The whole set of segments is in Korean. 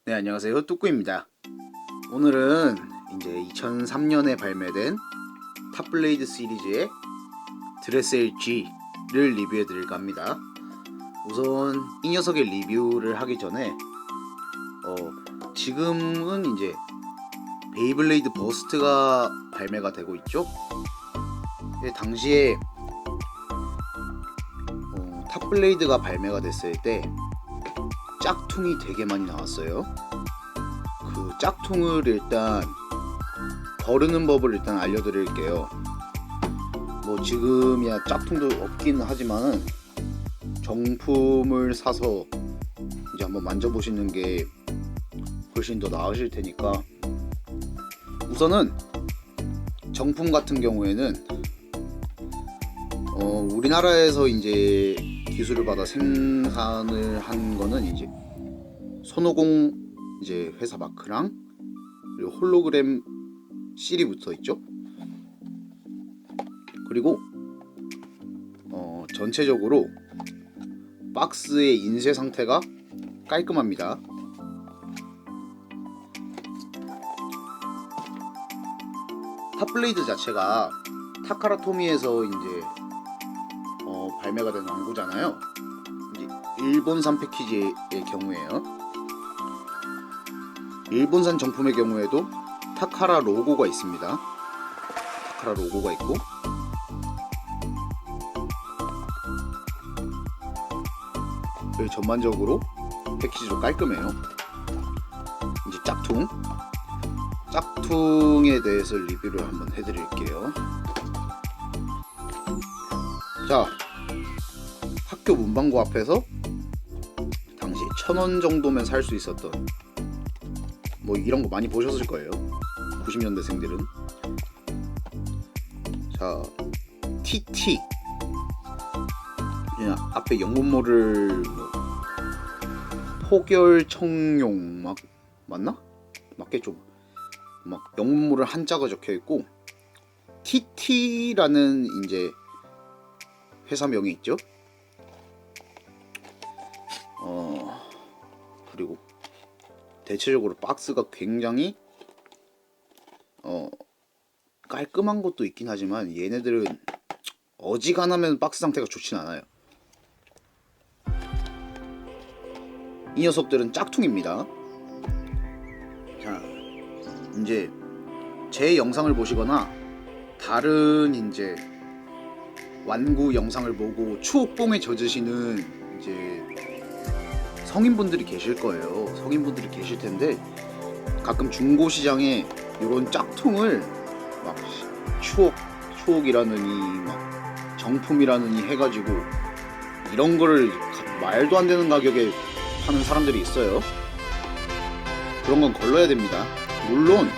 네, 안녕하세요. 뚜꾸입니다. 오늘은 이제 2003년에 발매된 탑블레이드 시리즈의 드레셀 G를 리뷰해 드릴까 합니다. 우선 이 녀석의 리뷰를 하기 전에 지금은 이제 베이블레이드 버스트가 발매가 되고 있죠. 당시에 탑블레이드가 발매가 됐을 때 짝퉁이 되게 많이 나왔어요. 그 짝퉁을 일단 거르는 법을 일단 알려드릴게요. 뭐 지금이야 짝퉁도 없기는 하지만은 정품을 사서 이제 한번 만져보시는 게 훨씬 더 나으실 테니까, 우선은 정품 같은 경우에는 우리나라에서 이제 기술을 받아 생산을 한 거는 이제 손오공 이제 회사 마크랑 그리고 홀로그램 실이 붙어 있죠. 그리고 전체적으로 박스의 인쇄 상태가 깔끔합니다. 탑블레이드 자체가 타카라토미에서 이제 발매가 된 왕구잖아요. 이제 일본산 패키지의 경우에요. 일본산 정품의 경우에도 타카라 로고가 있습니다. 타카라 로고가 있고, 그리고 전반적으로 패키지도 깔끔해요. 이제 짝퉁에 대해서 리뷰를 한번 해드릴게요. 자, 학교 문방구 앞에서 당시 1,000원 정도면 살 수 있었던 뭐 이런 거 많이 보셨을 거예요, 90년대생들은. 자, TT 그냥 앞에 영문모를 뭐 포결청룡 막 맞나? 맞겠죠. 막 영문모를 한자가 적혀 있고 TT라는 이제 회사명이 있죠. 그리고 대체적으로 박스가 굉장히 깔끔한 것도 있긴 하지만 얘네들은 어지간하면 박스 상태가 좋진 않아요. 이 녀석들은 짝퉁입니다. 자, 이제 제 영상을 보시거나 다른 이제 완구 영상을 보고 추억봉에 젖으시는 이제 성인분들이 계실 거예요. 성인분들이 계실 텐데 가끔 중고 시장에 이런 짝퉁을 막 추억이라느니 막 정품이라느니 해가지고 이런 거를 말도 안 되는 가격에 파는 사람들이 있어요. 그런 건 걸러야 됩니다. 물론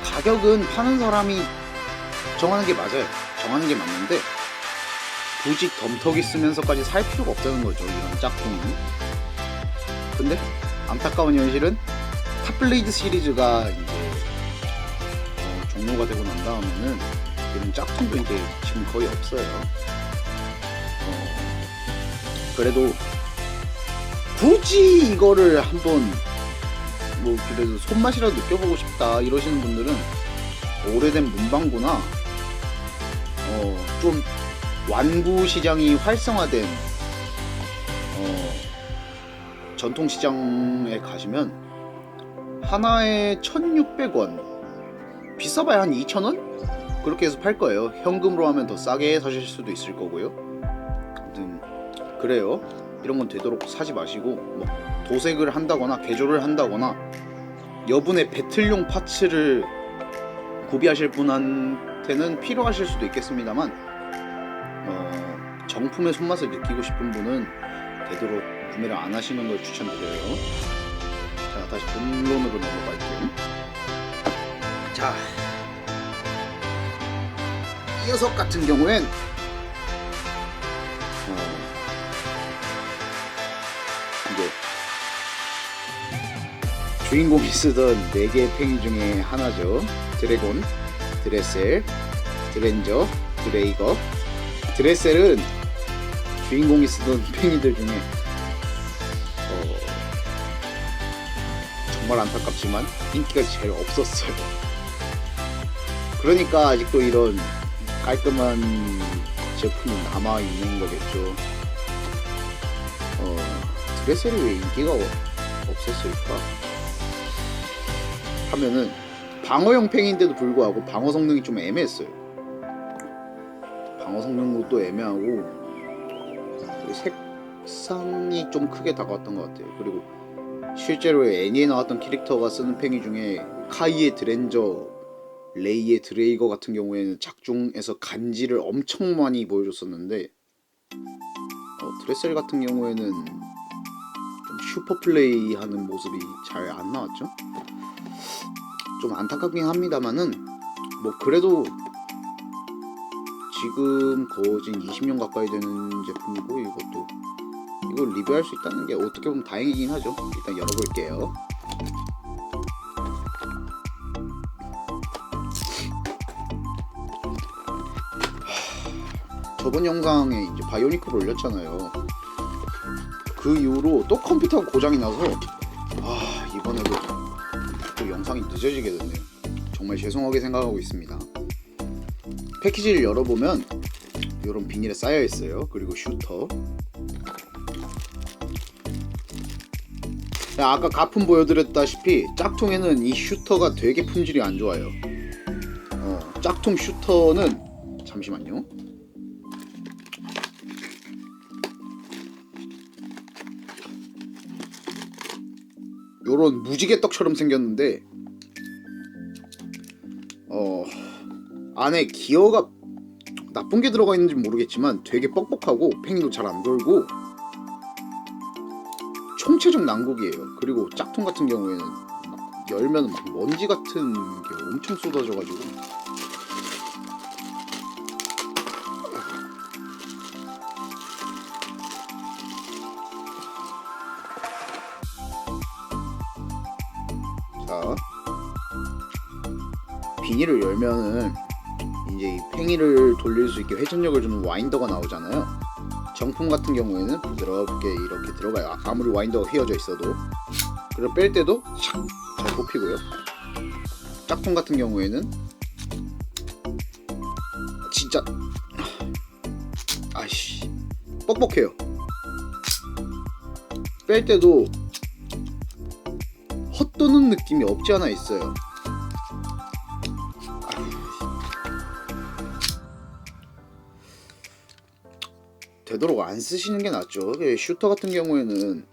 가격은 파는 사람이 정하는 게 맞아요. 정하는 게 맞는데 굳이 덤터기 쓰면서까지 살 필요가 없다는 거죠, 이런 짝퉁은. 근데 안타까운 현실은 탑블레이드 시리즈가 이제 종료가 되고 난 다음에는 이런 짝퉁도 이제 지금 거의 없어요. 그래도 굳이 이거를 한번 뭐 그래도 손맛이라도 느껴보고 싶다 이러시는 분들은 오래된 문방구나 좀 완구 시장이 활성화된 전통 시장에 가시면 하나에 1,600원, 비싸봐야 한 2,000원? 그렇게 해서 팔 거예요. 현금으로 하면 더 싸게 사실 수도 있을 거고요. 아무튼 그래요. 이런 건 되도록 사지 마시고, 뭐 도색을 한다거나 개조를 한다거나 여분의 배틀용 파츠를 구비하실 분한테는 필요하실 수도 있겠습니다만 정품의 손맛을 느끼고 싶은 분은 되도록 구매를 안 하시는 걸 추천드려요. 자, 다시 본론으로 넘어갈게요. 자, 이 녀석 같은 경우엔 이제 주인공이 쓰던 4개의 팽이 중에 하나죠. 드래곤, 드레셀, 드렌저, 드레이거. 드레셀은 주인공이 쓰던 팽이들 중에 정말 안타깝지만 인기가 제일 없었어요. 그러니까 아직도 이런 깔끔한 제품이 남아있는 거겠죠. 드레셀이 왜 인기가 없었을까 하면은 방어용 팽인데도 불구하고 방어 성능이 좀 애매했어요. 방어 성능도 애매하고 색상이 좀 크게 다가왔던 것 같아요. 그리고 실제로 애니에 나왔던 캐릭터가 쓰는 팽이 중에 카이의 드렌저, 레이의 드레이거 같은 경우에는 작중에서 간지를 엄청 많이 보여줬었는데 드레셀 같은 경우에는 좀 슈퍼플레이 하는 모습이 잘 안 나왔죠. 좀 안타깝긴 합니다만은 뭐 그래도 지금 거진 20년 가까이 되는 제품이고 이걸 리뷰할 수 있다는 게 어떻게 보면 다행이긴 하죠. 일단 열어볼게요. 저번 영상에 이제 바이오니크를 올렸잖아요. 그 이후로 또 컴퓨터가 고장이 나서 이번에도 또 영상이 늦어지게 됐네요. 정말 죄송하게 생각하고 있습니다. 패키지를 열어보면 이런 비닐에 쌓여 있어요. 그리고 슈터. 아까 가품 보여드렸다시피 짝퉁에는 이 슈터가 되게 품질이 안 좋아요. 짝퉁 슈터는 잠시만요. 요런 무지개 떡처럼 생겼는데 안에 기어가 나쁜 게 들어가 있는지 모르겠지만 되게 뻑뻑하고 팽이도 잘 안 돌고 총체적 난국이에요. 그리고 짝퉁 같은 경우에는 막 열면 막 먼지 같은 게 엄청 쏟아져가지고 자, 비닐을 열면은 이제 이 팽이를 돌릴 수 있게 회전력을 주는 와인더가 나오잖아요. 정품 같은 경우에는 부드럽게 이렇게 들어가요. 아무리 와인더가 휘어져 있어도. 그리고 뺄 때도 잘 뽑히고요. 짝퉁 같은 경우에는 진짜 뻑뻑해요. 뺄 때도 헛도는 느낌이 없지 않아 있어요. 되도록 안 쓰시는 게 낫죠. 슈터 같은 경우에는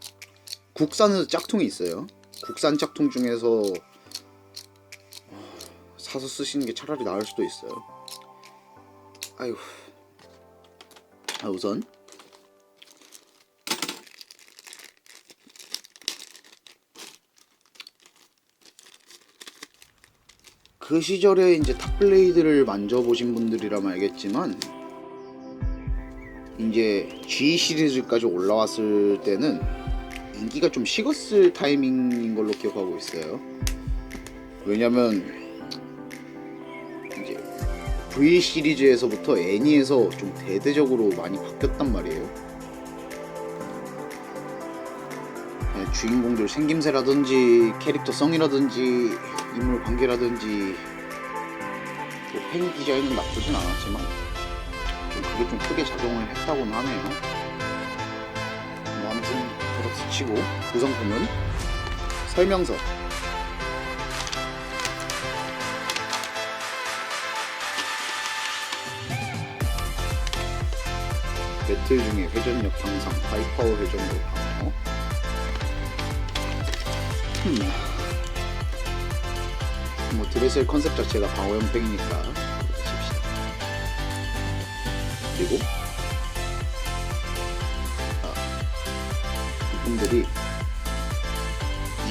국산에서 짝퉁이 있어요. 국산 짝퉁 중에서 사서 쓰시는 게 차라리 나을 수도 있어요. 우선 그 시절에 이제 탑블레이드를 만져보신 분들이라면 알겠지만 이제 G 시리즈까지 올라왔을 때는 인기가 좀 식었을 타이밍인 걸로 기억하고 있어요. 왜냐면 이제 V 시리즈에서부터 애니에서 좀 대대적으로 많이 바뀌었단 말이에요. 주인공들 생김새라든지 캐릭터성이라든지 인물 관계라든지 뭐 팽이 디자인은 나쁘진 않았지만 그게 좀 크게 작용을 했다고는 하네요. 뭐 아무튼 그렇다 치고 구성품은 설명서, 배틀 중에 회전력 향상, 하이파워 회전력 방어. 뭐 드레셀 컨셉 자체가 방어용 팽이니까 칩시다. 그리고 부품들이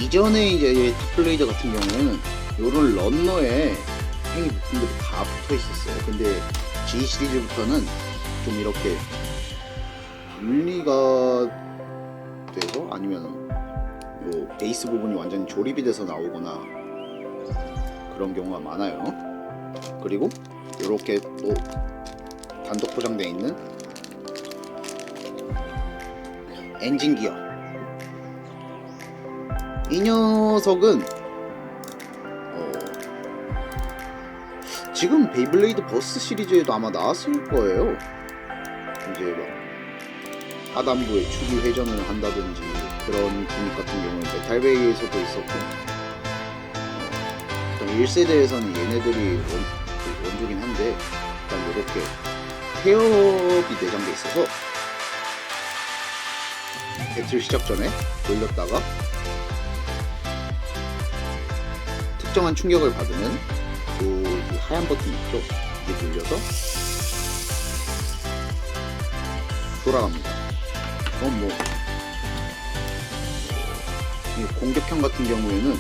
이전에 이제 탑블레이드 같은 경우에는 요런 런너에 팽이 부품들이 다 붙어 있었어요. 근데 G 시리즈부터는 좀 이렇게 분리가 돼서 아니면 요 베이스 부분이 완전히 조립이 돼서 나오거나 그런 경우가 많아요. 그리고 이렇게 또 단독 포장되어 있는 엔진 기어. 이 녀석은 지금 베이블레이드 버스 시리즈에도 아마 나왔을 거예요. 이제 막 하단부에 추리 회전을 한다든지 그런 기믹 같은 경우는 메탈베이에서도 있었고, 1세대에서는 얘네들이 원조긴 한데 일단 이렇게 태엽이 내장돼 있어서 배틀 시작 전에 돌렸다가 특정한 충격을 받으면 이 하얀 버튼 있죠? 이게 눌려서 돌아갑니다. 그럼 뭐 이 공격형 같은 경우에는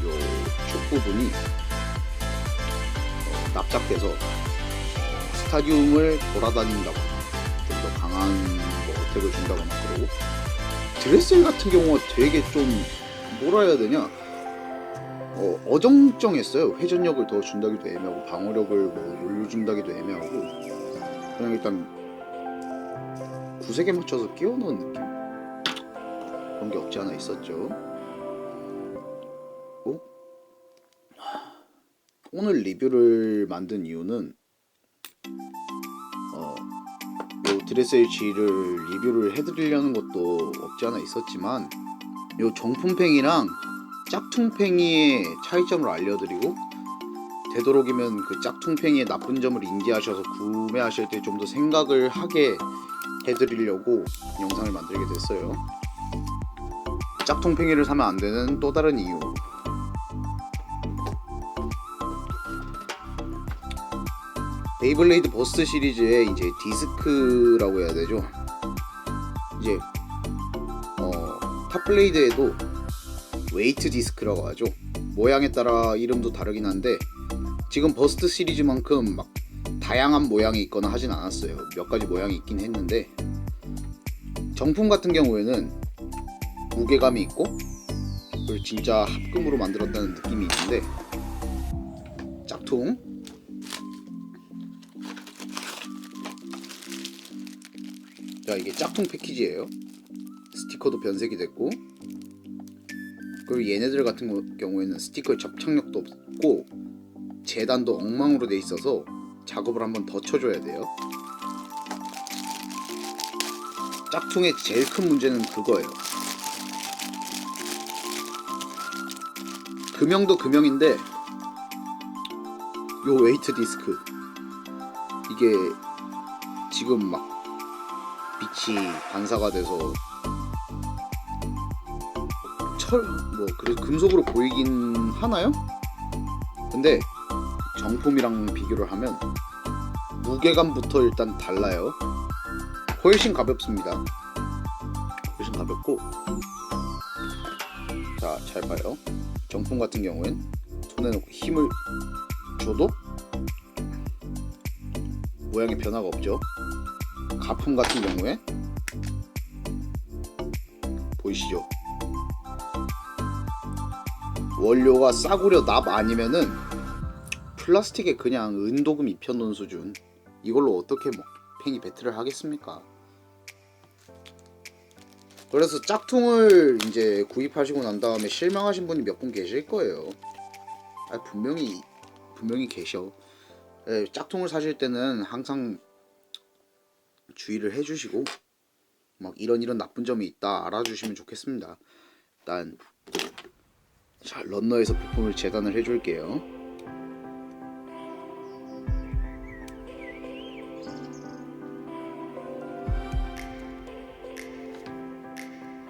요 쪽 부분이 납작돼서 스타디움을 돌아다닌다거나 좀 더 강한 뭐 어택을 준다거나 그러고, 드레셀 같은 경우가 되게 좀 뭐라 해야 되냐, 어정쩡했어요. 회전력을 더 준다기도 애매하고 방어력을 뭐 올려준다기도 애매하고, 그냥 일단 구색에 맞춰서 끼워 넣은 느낌? 그런 게 없지 않아 있었죠. 오늘 리뷰를 만든 이유는 요 드레셀 G를 리뷰를 해드리려는 것도 없지 않아 있었지만, 요 정품팽이랑 짝퉁팽이의 차이점을 알려드리고, 되도록이면 그 짝퉁팽이의 나쁜 점을 인지하셔서 구매하실 때 좀 더 생각을 하게 해드리려고 영상을 만들게 됐어요. 짝퉁팽이를 사면 안 되는 또 다른 이유, 베이블레이드 버스트 시리즈의 이제 디스크라고 해야 되죠. 이제 탑블레이드에도 웨이트 디스크라고 하죠. 모양에 따라 이름도 다르긴 한데, 지금 버스트 시리즈만큼 막 다양한 모양이 있거나 하진 않았어요. 몇 가지 모양이 있긴 했는데, 정품 같은 경우에는 무게감이 있고 그리고 진짜 합금으로 만들었다는 느낌이 있는데, 짝퉁 자, 이게 짝퉁 패키지예요. 스티커도 변색이 됐고, 그리고 얘네들 같은 경우에는 스티커 접착력도 없고 재단도 엉망으로 돼 있어서 작업을 한번 더 쳐줘야 돼요. 짝퉁의 제일 큰 문제는 그거예요. 금형도 금형인데 요 웨이트 디스크, 이게 지금 막 빛이 반사가 돼서 그래서 금속으로 보이긴 하나요? 근데 정품이랑 비교를 하면 무게감부터 일단 달라요. 훨씬 가볍습니다. 훨씬 가볍고, 자, 잘 봐요. 정품 같은 경우엔 손에 놓고 힘을 줘도 모양의 변화가 없죠. 가품 같은 경우에 보이시죠? 원료가 싸구려 납 아니면은 플라스틱에 그냥 은도금 입혀놓은 수준, 이걸로 어떻게 뭐 팽이 배틀을 하겠습니까? 그래서 짝퉁을 이제 구입하시고 난 다음에 실망하신 분이 몇 분 계실 거예요. 분명히 계셔. 짝퉁을 사실 때는 항상 주의를 해주시고, 막 이런 나쁜 점이 있다 알아주시면 좋겠습니다. 일단 자, 런너에서 부품을 재단을 해줄게요.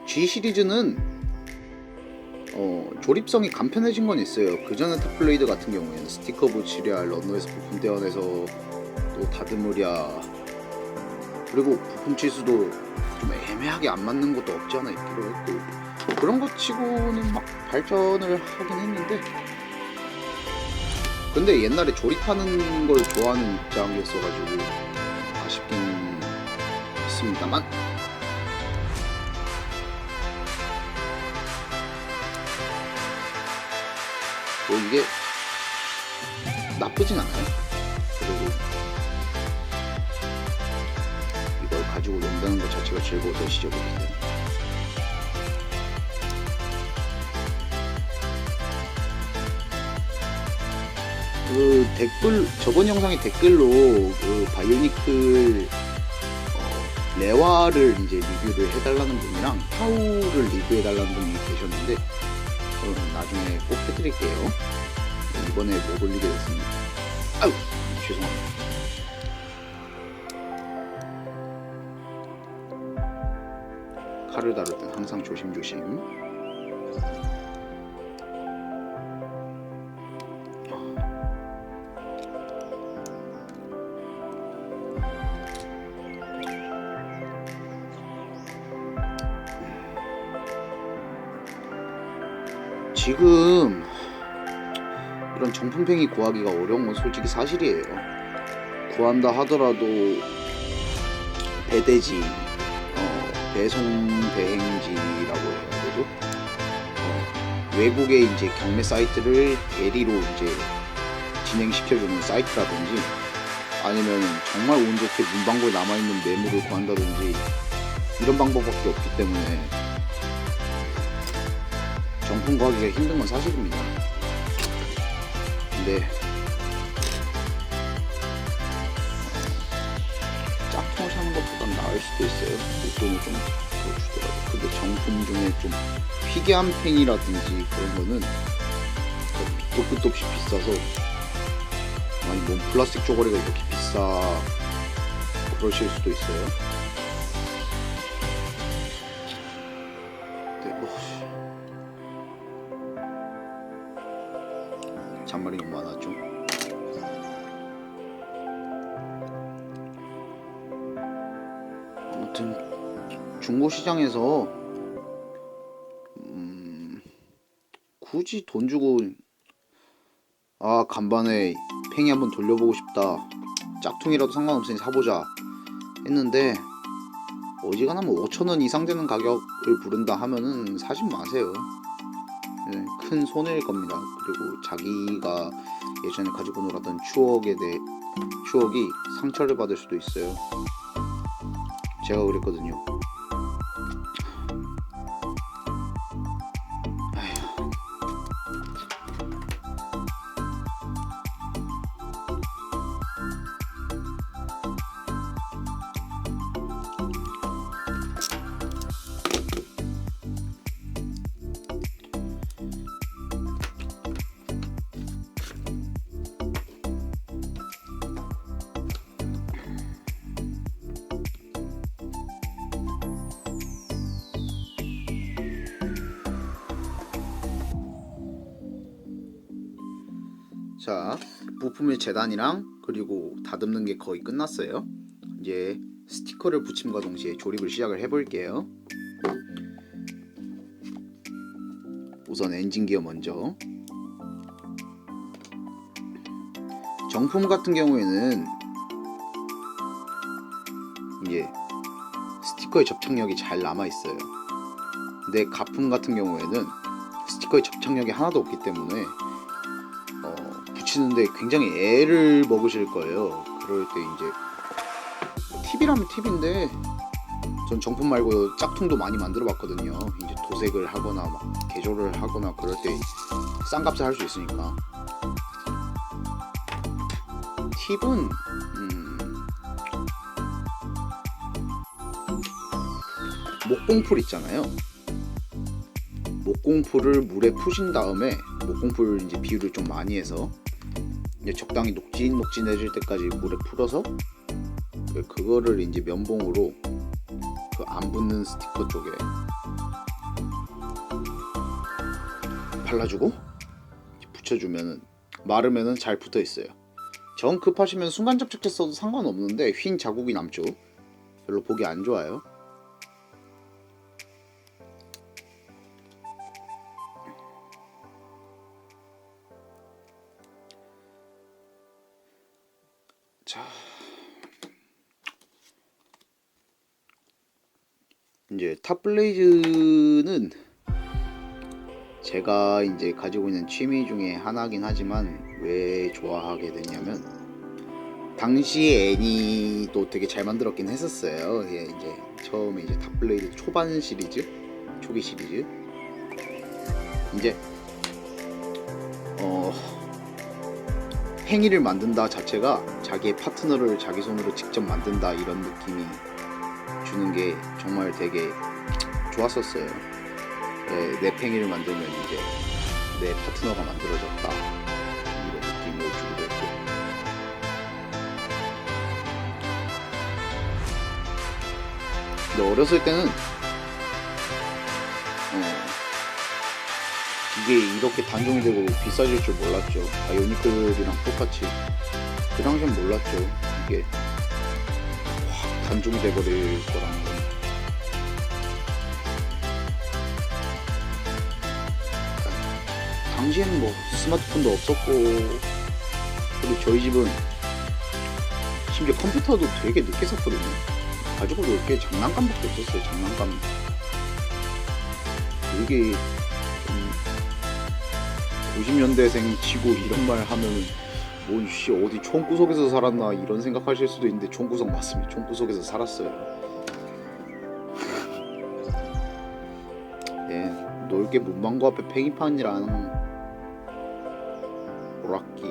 G 시리즈는 조립성이 간편해진 건 있어요. 그전에 탑블레이드 같은 경우에는 스티커 붙이랴, 런너에서 부품 떼어내서 또 다듬으랴, 그리고 부품 치수도 좀 애매하게 안 맞는 것도 없지 않아 있기로 했고, 그런 것 치고는 막 발전을 하긴 했는데, 근데 옛날에 조립하는 걸 좋아하는 입장이었어가지고 아쉽긴 했습니다만, 뭐 이게 나쁘진 않아요. 그리고 이걸 가지고 논다는 것 자체가 즐거웠던 시절이기 때문에. 그 댓글 저번 영상의 댓글로 그 바이오니클 레와를 이제 리뷰를 해달라는 분이랑 타우를 리뷰해달라는 분이 계셨는데 나중에 꼭 해드릴게요. 이번에 못 올리게 됐습니다. 아유 죄송합니다. 칼을 다룰 땐 항상 조심조심. 지금 이런 정품팽이 구하기가 어려운 건 솔직히 사실이에요. 구한다 하더라도 배대지, 배송 대행지라고 해야 되죠? 외국의 이제 경매 사이트를 대리로 이제 진행시켜주는 사이트라든지 아니면 정말 운 좋게 문방구에 남아있는 매물을 구한다든지 이런 방법밖에 없기 때문에 정품 구하기가 힘든 건 사실입니다. 근데 짝퉁을 사는 것보단 나을 수도 있어요. 돈을 좀 더 주더라도. 근데 정품 중에 좀 희귀한 팽이라든지 그런 거는 밑도 끝도 없이 비싸서 아니 뭔 플라스틱 쪼가리가 이렇게 비싸 그러실 수도 있어요. 잔말이 너무 많았죠. 아무튼 중고시장에서 굳이 돈 주고 간반에 팽이 한번 돌려보고 싶다, 짝퉁이라도 상관없으니 사보자 했는데 어지간하면 5,000원 이상 되는 가격을 부른다 하면은 사지 마세요. 네, 큰 손해일 겁니다. 그리고 자기가 예전에 가지고 놀았던 추억이 상처를 받을 수도 있어요. 제가 그랬거든요. 자, 부품의 재단이랑 그리고 다듬는 게 거의 끝났어요. 이제 스티커를 붙임과 동시에 조립을 시작을 해볼게요. 우선 엔진 기어 먼저. 정품 같은 경우에는 이제 스티커의 접착력이 잘 남아있어요. 근데 가품 같은 경우에는 스티커의 접착력이 하나도 없기 때문에 붙이는데 굉장히 애를 먹으실 거예요. 그럴 때 이제 팁이라면 팁인데 전 정품 말고 짝퉁도 많이 만들어 봤거든요. 이제 도색을 하거나 막 개조를 하거나 그럴 때 싼 값에 할 수 있으니까. 팁은 목공풀 있잖아요. 목공풀을 물에 푸신 다음에 목공풀 이제 비율을 좀 많이 해서 이제 적당히 녹진해질 때까지 물에 풀어서 그거를 이제 면봉으로 그 안 붙는 스티커 쪽에 발라주고 붙여주면은 마르면은 잘 붙어 있어요. 정 급하시면 순간 접착했어도 상관없는데 휜 자국이 남죠. 별로 보기 안 좋아요. 자, 이제 탑블레이즈는 제가 이제 가지고 있는 취미 중에 하나긴 하지만 왜 좋아하게 됐냐면 당시에 애니도 되게 잘 만들었긴 했었어요. 예, 이제 처음에 이제 탑블레이드 초반 시리즈, 초기 시리즈. 이제 팽이를 만든다 자체가 자기의 파트너를 자기 손으로 직접 만든다 이런 느낌이 주는 게 정말 되게 좋았었어요. 내 팽이를 만들면 이제 내 파트너가 만들어졌다 이런 느낌을 주기도 했고, 근데 어렸을 때는 이게 이렇게 단종이 되고 비싸질 줄 몰랐죠. 바이오니클이랑 똑같이 그 당시엔 몰랐죠. 이게 확 단종이 돼버릴 거라는 건. 당시에는 뭐 스마트폰도 없었고, 그리고 저희 집은 심지어 컴퓨터도 되게 늦게 샀거든요. 가지고 놀 게 장난감밖에 없었어요. 장난감. 되게 90년대생 치고 이런 말 하면은 뭔씨 어디 총구석에서 살았나 이런 생각하실 수도 있는데, 총구석 맞습니다. 총구석에서 살았어요. 예, 놀게 문방구 앞에 팽이판이랑 오락기,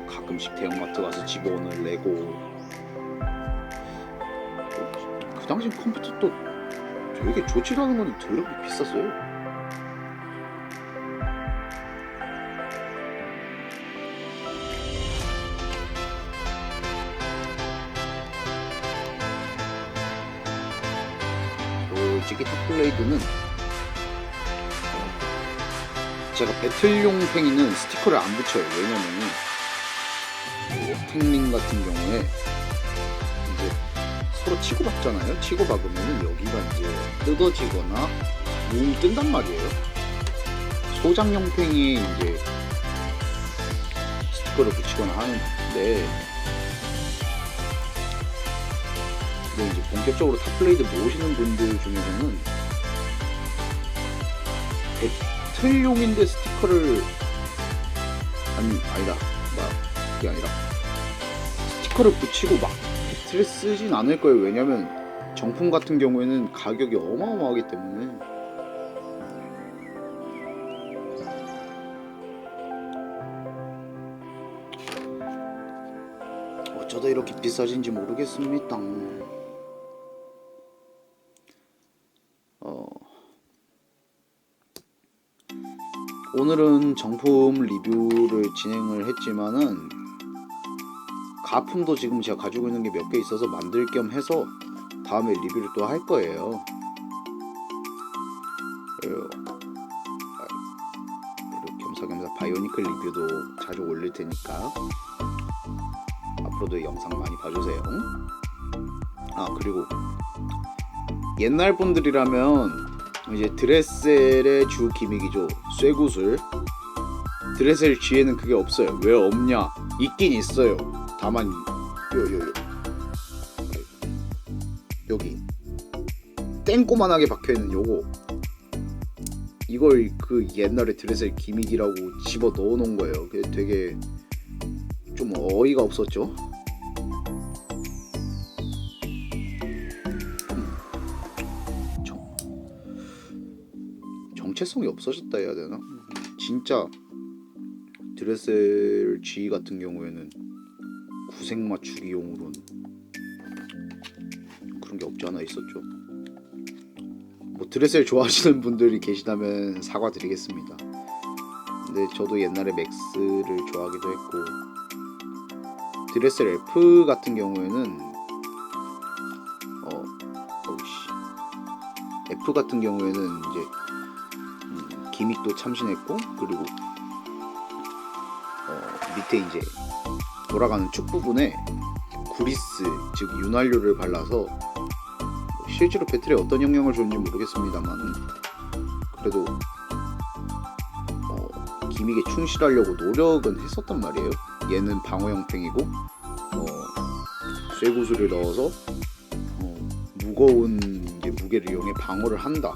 가끔씩 대형마트 가서 집어오는 레고. 그 당시 컴퓨터도 되게 좋지라는 건 더럽게 비쌌어요. 솔직히 탑블레이드는 제가 배틀용 팽이는 스티커를 안 붙여요. 왜냐면은 탱링 같은 경우에 이제 서로 치고받잖아요. 치고박으면은 여기가 이제 뜯어지거나 뭉 뜬단 말이에요. 소장용 팽이에 이제 스티커를 붙이거나 하는데, 근데 이제 본격적으로 탑블레이드 모으시는 분들 중에서는 배틀용인데 스티커를 아니다 그게 아니라 스티커를 붙이고 막 배틀을 쓰진 않을 거예요. 왜냐면 정품 같은 경우에는 가격이 어마어마하기 때문에. 어쩌다 이렇게 비싸진지 모르겠습니다. 오늘은 정품 리뷰를 진행을 했지만은 가품도 지금 제가 가지고 있는 게 몇 개 있어서 만들 겸 해서 다음에 리뷰를 또 할 거예요. 그리고 겸사겸사 바이오니클 리뷰도 자주 올릴 테니까 앞으로도 영상 많이 봐주세요. 그리고 옛날 분들이라면 이제 드레셀의 주 기믹이죠. 쇠구슬. 드레셀 G에는 그게 없어요. 왜 없냐? 있긴 있어요. 다만 여기 땡꼬만하게 박혀있는 요거, 이걸 그 옛날에 드레셀 기믹이라고 집어 넣어놓은 거예요. 그게 되게 좀 어이가 없었죠. 정체성이 없어졌다 해야 되나? 진짜 드레셀 G 같은 경우에는 구색 맞추기용으로는 그런 게 없지 않아 있었죠. 뭐 드레셀 좋아하시는 분들이 계시다면 사과드리겠습니다. 근데 저도 옛날에 맥스를 좋아하기도 했고, 드레셀 F 같은 경우에는 F 같은 경우에는 이제 기믹도 참신했고, 그리고 밑에 이제 돌아가는 축 부분에 구리스, 즉 윤활유를 발라서 실제로 배틀에 어떤 영향을 줬는지 모르겠습니다만, 그래도 기믹에 충실하려고 노력은 했었단 말이에요. 얘는 방어형 팽이고 쇠구슬을 넣어서 무거운 이제 무게를 이용해 방어를 한다,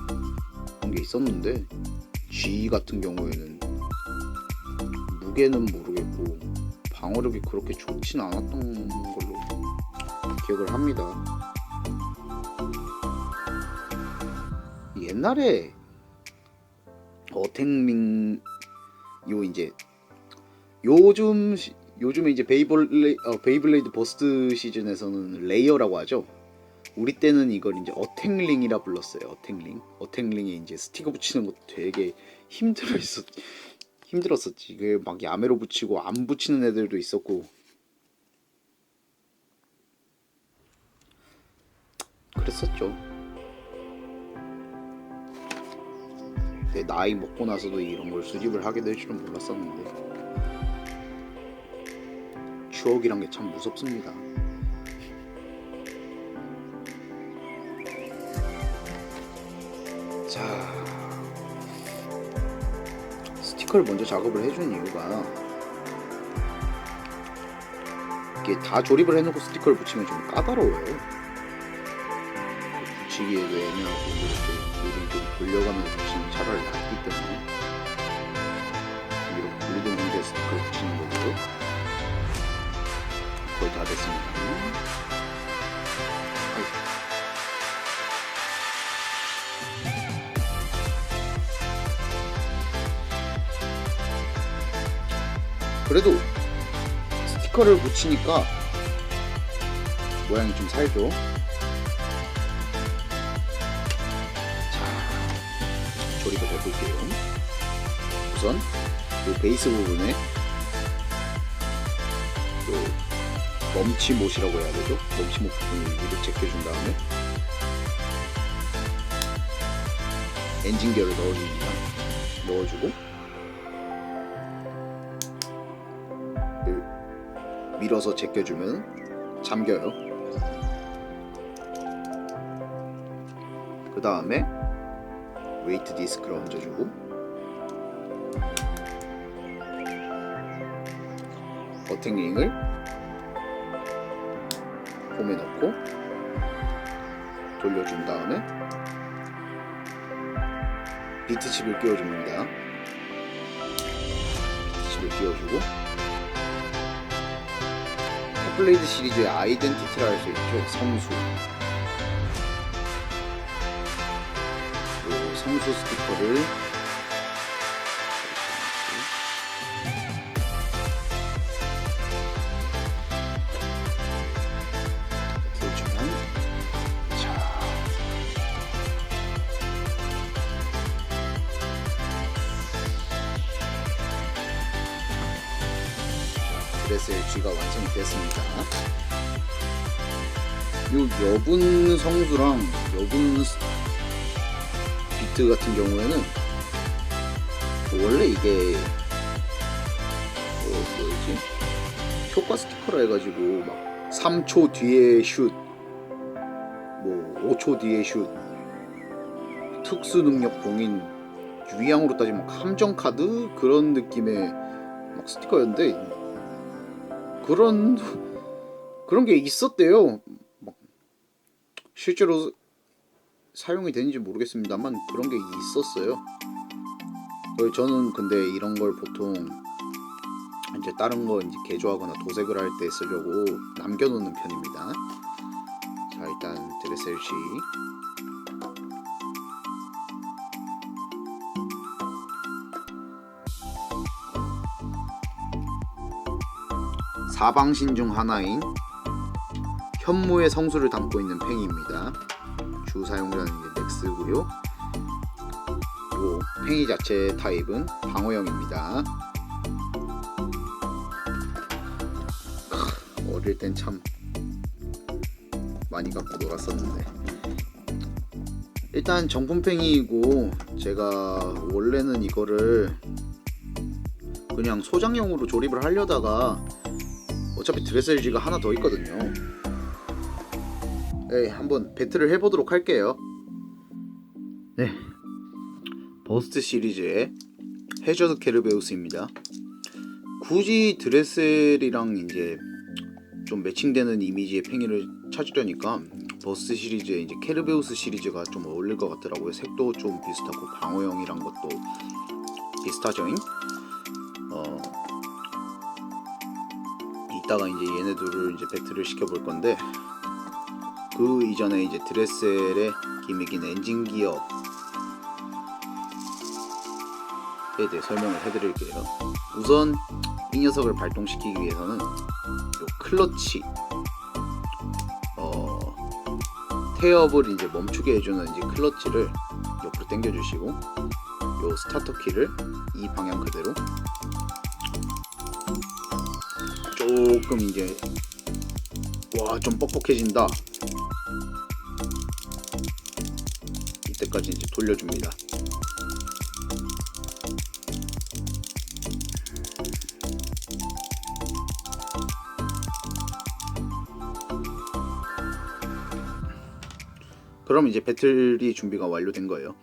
그런 게 있었는데, G 같은 경우에는 무게는 모르겠고 방어력이 그렇게 좋진 않았던 걸로 기억을 합니다. 옛날에 어택링 요 이제 요즘에 이제 베이블레이드 버스트 시즌에서는 레이어라고 하죠. 우리 때는 이걸 이제 어택링이라 불렀어요. 어택링이 이제 스티커 붙이는 것도 되게 힘들었었지. 그 막 야매로 붙이고 안 붙이는 애들도 있었고 그랬었죠. 내 나이 먹고 나서도 이런 걸 수집을 하게 될 줄은 몰랐었는데 추억이란 게 참 무섭습니다. 자, 스티커를 먼저 작업을 해준 이유가 이게 다 조립을 해놓고 스티커를 붙이면 좀 까다로워요. 붙이기에도 애매하고 이렇게 좀 돌려가면서 붙이면 차라리 낫기 때문에 이렇게 분리된 상태의 스티커를 붙이는 거고요. 거의 다 됐습니다. 그래도 스티커를 붙이니까 모양이 좀 살죠. 자, 조립을 해볼게요. 우선 이 베이스 부분에 요 멈치못이라고 해야 되죠? 멈치못 부분을 위로 제껴준 다음에 엔진기어를 넣어주고 밀어서 제껴주면 잠겨요. 그 다음에 웨이트 디스크를 얹어주고 어택링을 폼에 넣고 돌려준 다음에 비트칩을 끼워줍니다. 비트칩을 끼워주고 탑블레이드 시리즈의 아이덴티티라 할 수 있죠. 성수. 이 성수 스티커를 켜주면 자. 드레스 LG가 완성이 됐습니다. 요 여분 성수랑 여분 비트 같은 경우에는 원래 이게 뭐였지? 효과 스티커라 해가지고 막 3초 뒤에 슛, 뭐 5초 뒤에 슛, 특수 능력 봉인, 유의향으로 따지면 함정 카드 그런 느낌의 막 스티커였는데. 그런 게 있었대요. 막 실제로 사용이 되는지 모르겠습니다만 그런 게 있었어요. 저는 근데 이런 걸 보통 이제 다른 거 이제 개조하거나 도색을 할 때 쓰려고 남겨놓는 편입니다. 자, 일단 드레스 LG 사방신 중 하나인 현무의 성수를 담고 있는 팽이입니다. 주 사용자는 이제 넥스고요. 그리고 팽이 자체 타입은 방어형입니다. 어릴 땐 참 많이 갖고 놀았었는데 일단 정품 팽이이고 제가 원래는 이거를 그냥 소장용으로 조립을 하려다가 어차피 드레스 LG가 하나 더 있거든요. 네, 한번 배틀을 해보도록 할게요. 네, 버스트 시리즈의 해저드 케르베우스입니다. 굳이 드레셀이랑 이제 좀 매칭되는 이미지의 팽이를 찾으려니까 버스트 시리즈의 이제 케르베우스 시리즈가 좀 어울릴 것 같더라고요. 색도 좀 비슷하고 방어형이란 것도 비슷하죠잉. 이따가 이제 얘네들을 이제 배틀을 시켜볼 건데 그 이전에 이제 드레셀의 기믹인 엔진 기어에 대해 설명을 해드릴게요. 우선 이 녀석을 발동시키기 위해서는 요 클러치 태엽을 이제 멈추게 해주는 이제 클러치를 옆으로 당겨주시고 요 스타터 키를 이 방향 그대로 조금 이제 좀 뻑뻑해진다 이때까지 이제 돌려줍니다. 그럼 이제 배터리 준비가 완료된 거예요.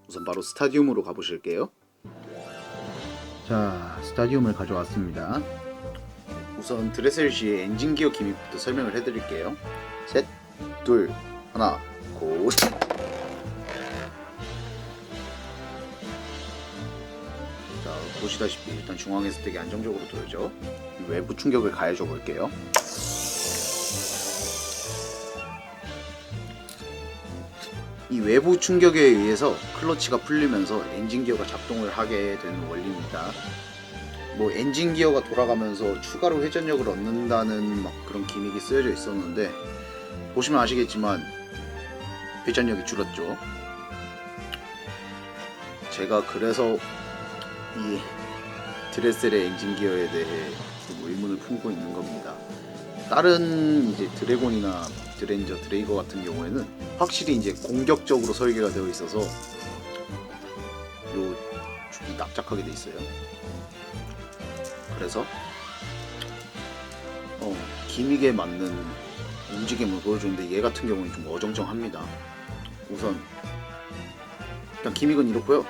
우선 바로 스타디움으로 가보실게요. 자, 스타디움을 가져왔습니다. 우선 드레셀시의 엔진 기어 기믹부터 설명을 해드릴게요. 셋, 둘, 하나, 고! 자, 보시다시피 일단 중앙에서 되게 안정적으로 돌죠. 외부 충격을 가해줘 볼게요. 이 외부 충격에 의해서 클러치가 풀리면서 엔진 기어가 작동을 하게 되는 원리입니다. 뭐 엔진 기어가 돌아가면서 추가로 회전력을 얻는다는 막 그런 기믹이 쓰여져 있었는데 보시면 아시겠지만 회전력이 줄었죠. 제가 그래서 이 드레셀의 엔진 기어에 대해 좀 의문을 품고 있는 겁니다. 다른 이제 드래곤이나 드레인저, 드레이거 같은 경우에는 확실히 이제 공격적으로 설계가 되어 있어서 요 축이 납작하게 돼 있어요. 그래서 기믹에 맞는 움직임을 보여주는데 얘 같은 경우는 좀 어정쩡합니다. 우선 일단 기믹은 이렇고요.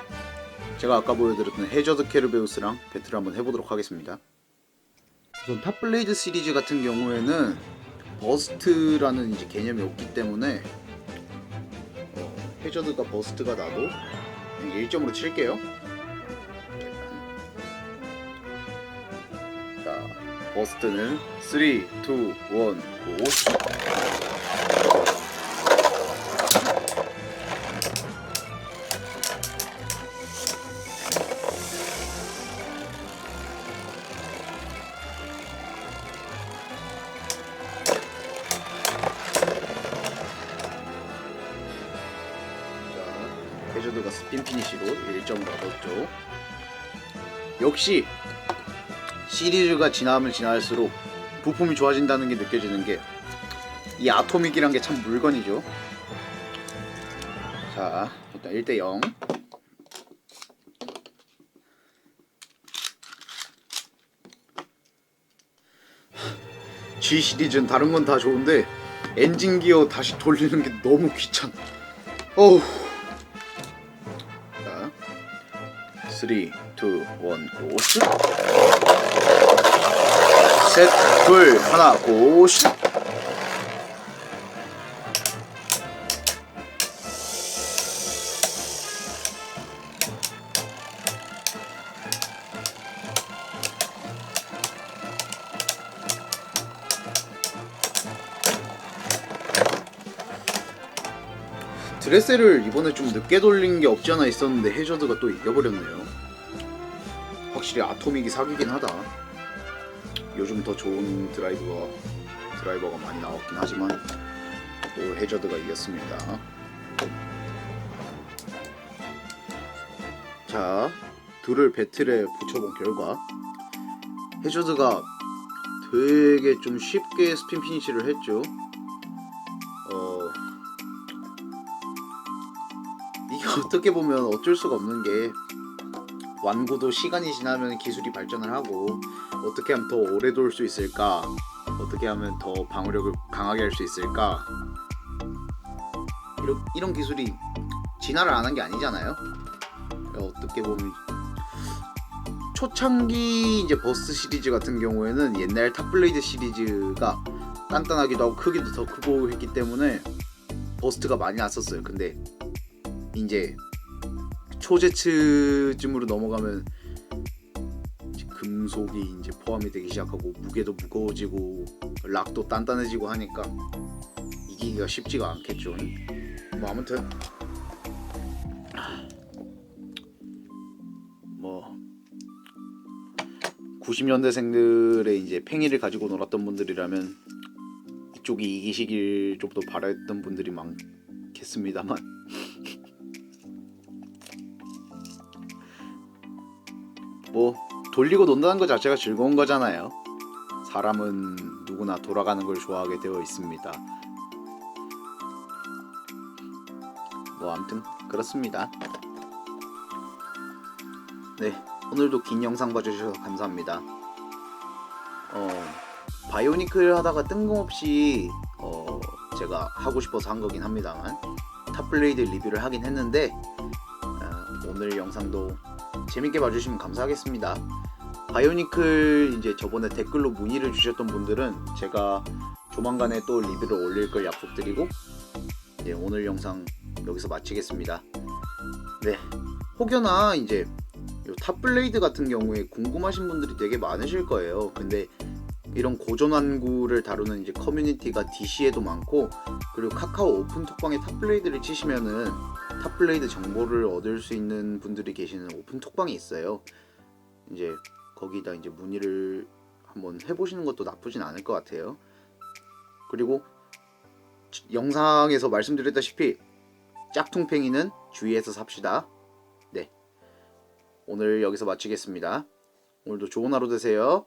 제가 아까 보여드렸던 해저드 케르베우스랑 배틀을 한번 해보도록 하겠습니다. 우선 탑블레이드 시리즈 같은 경우에는 버스트라는 이제 개념이 없기 때문에 해저드가 버스트가 나도 1점으로 칠게요. 자, 버스트는 3, 2, 1, 고! 해저드가 스핀 피니시로 1점을 얻었죠. 역시 시리즈가 지나면 지날수록 부품이 좋아진다는 게 느껴지는 게 이 아토믹이란 게 참 물건이죠. 자, 일단 1대0. G 시리즈는 다른 건 다 좋은데 엔진 기어 다시 돌리는 게 너무 귀찮아. 어우. 자, 3, 2, 1, 고! 셋, 둘, 하나, 고! 드레셀을 이번에 좀 늦게 돌린 게 없지 않아 있었는데 해저드가 또 이겨버렸네요. 확실히 아토믹이 사기긴 하다. 요즘 더 좋은 드라이버가 많이 나왔긴 하지만 또 해저드가 이겼습니다. 자, 둘을 배틀에 붙여본 결과 해저드가 되게 좀 쉽게 스핀 피니시를 했죠. 이게 어떻게 보면 어쩔 수가 없는 게 완구도 시간이 지나면 기술이 발전을 하고 어떻게 하면 더 오래 돌 수 있을까, 어떻게 하면 더 방어력을 강하게 할 수 있을까, 이런 기술이 진화를 안 한 게 아니잖아요. 어떻게 보면 초창기 이제 버스 시리즈 같은 경우에는 옛날 탑블레이드 시리즈가 단단하기도 하고 크기도 더 크고 했기 때문에 버스트가 많이 났었어요. 근데 이제 초제츠쯤으로 넘어가면 금속이 이제 포함이 되기 시작하고 무게도 무거워지고 락도 단단해지고 하니까 이기기가 쉽지가 않겠죠. 뭐 아무튼 뭐 90년대생들의 이제 팽이를 가지고 놀았던 분들이라면 이쪽이 이기시길 좀 더 바랬던 분들이 많겠습니다만 뭐 돌리고 논다는 것 자체가 즐거운 거잖아요. 사람은 누구나 돌아가는 걸 좋아하게 되어 있습니다. 뭐 아무튼 그렇습니다. 네, 오늘도 긴 영상 봐주셔서 감사합니다. 바이오니클 하다가 뜬금없이 제가 하고 싶어서 한 거긴 합니다만 탑블레이드 리뷰를 하긴 했는데 오늘 영상도 재밌게 봐주시면 감사하겠습니다. 바이오니클 이제 저번에 댓글로 문의를 주셨던 분들은 제가 조만간에 또 리뷰를 올릴 걸 약속드리고 네, 오늘 영상 여기서 마치겠습니다. 네, 혹여나 이제 탑블레이드 같은 경우에 궁금하신 분들이 되게 많으실 거예요. 근데 이런 고전완구를 다루는 이제 커뮤니티가 DC에도 많고 그리고 카카오 오픈 톡방에 탑블레이드를 치시면은 탑블레이드 정보를 얻을 수 있는 분들이 계시는 오픈 톡방이 있어요. 이제 거기다 이제 문의를 한번 해보시는 것도 나쁘진 않을 것 같아요. 그리고 영상에서 말씀드렸다시피 짝퉁팽이는 주의해서 삽시다. 네, 오늘 여기서 마치겠습니다. 오늘도 좋은 하루 되세요.